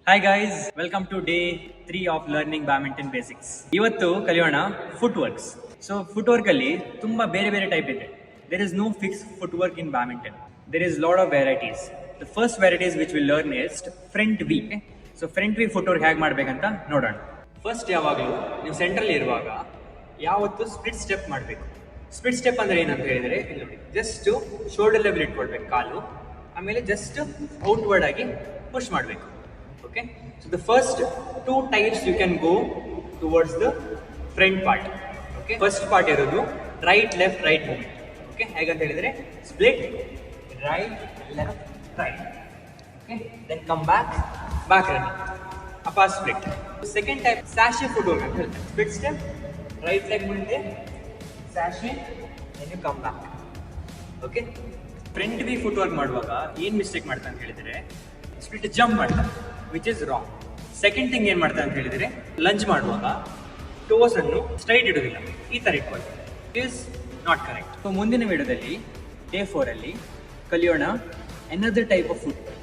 Hi guys, welcome to day 3 of learning badminton basics. ಇವತ್ತು ಕಲಿಯೋಣ foot works. So foot work ಅಲ್ಲಿ ತುಂಬಾ ಬೇರೆ ಬೇರೆ ಟೈಪ್ ಇದೆ. There is no fix foot work in badminton. There is lot of varieties. The first varieties which will learn is front V. So front V foot work ಹೇಗೆ ಮಾಡ್ಬೇಕಂತ ನೋಡೋಣ. First ಯಾವಾಗಲೂ ನೀವು ಸೆಂಟ್ರಲ್ಲಿ ಇರುವಾಗ ಯಾವತ್ತು ಸ್ಪ್ಲಿಟ್ ಸ್ಟೆಪ್ ಮಾಡಬೇಕು. ಸ್ಪ್ಲಿಟ್ ಸ್ಟೆಪ್ ಅಂದ್ರೆ ಏನಂತ ಹೇಳಿದ್ರೆ, ಇಲ್ಲಿ ನೋಡಿ, ಜಸ್ಟ್ ಶೋಲ್ಡರ್ ಲೆವೆಲ್ ಇಟ್ಕೊಳ್ಬೇಕು ಕಾಲು, ಆಮೇಲೆ ಜಸ್ಟ್ ಔಟ್ವರ್ಡ್ ಆಗಿ ಪುಷ್ ಮಾಡಬೇಕು. Okay, so the first two types you can go towards the front part. Okay, first part irodu right left right movement. Okay, ಹೇಗಂತ ಹೇಳಿದ್ರೆ split right left right. Okay, then come back running appa split. Second type sachet footwork ಅಂತ ಹೇಳ್ತಾರೆ. Split step, right leg ಮುಂದೆ sachet, then you come back. Okay, front V footwork ಮಾಡುವಾಗ ಏನು mistake ಮಾಡ್ತಾ ಅಂತ ಹೇಳಿದ್ರೆ split jump ಮಾಡ್ತಾರೆ, which is wrong. Second thing ಏನು ಮಾಡ್ತಾರೆ ಅಂತ ಹೇಳಿದ್ರೆ, ಲಂಚ್ ಮಾಡುವಾಗ ಟೋಸ್ ಅನ್ನು ಸ್ಟ್ರೈಟ್ ಇಡೋದಿಲ್ಲ, ಈ ತರ ಇಟ್ಕೊಳ್ತಾರೆ. It is not correct. So ಮುಂದಿನ ವಿಡಿಯೋದಲ್ಲಿ ಡೇ 4 ಅಲ್ಲಿ ಕಲಿಯೋಣ another type of footwork.